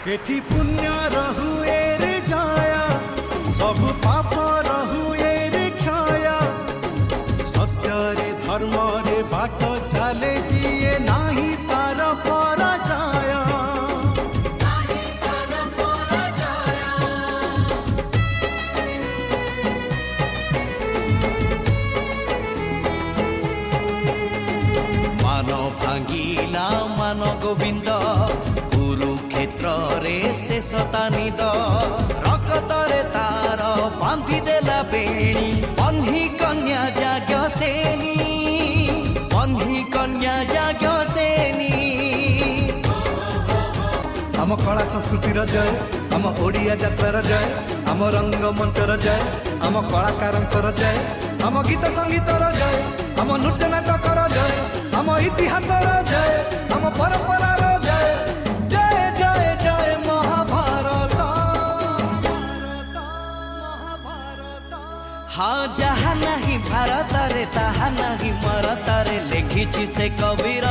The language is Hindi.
एठी पुण्य रहुए रे जाया सब पाप रहुए रे क्षया सत्य रे धर्म रे बाट चले जिए नाही तार पर जाया मान भांगिला मान गोविंद कुरुक्षेत्र रे शेषता निद रकतरे तार बांधी देला बेणी बन्ही कन्या जाग्य सेनी बन्ही कन्या जाग्य सेनी आम कला संस्कृति जय आम ओडिया जात्रार जय आम रंगमंचर जय आम कलाकार जय आम गीत संगीत जय आम नृत्य नाटक जय आम इतिहास जय आम परंपरा जय जय जय जय महाभारत हाँ जहाँ नहीं भारत रे तहाँ नहीं मरत रे लिखी से कबीर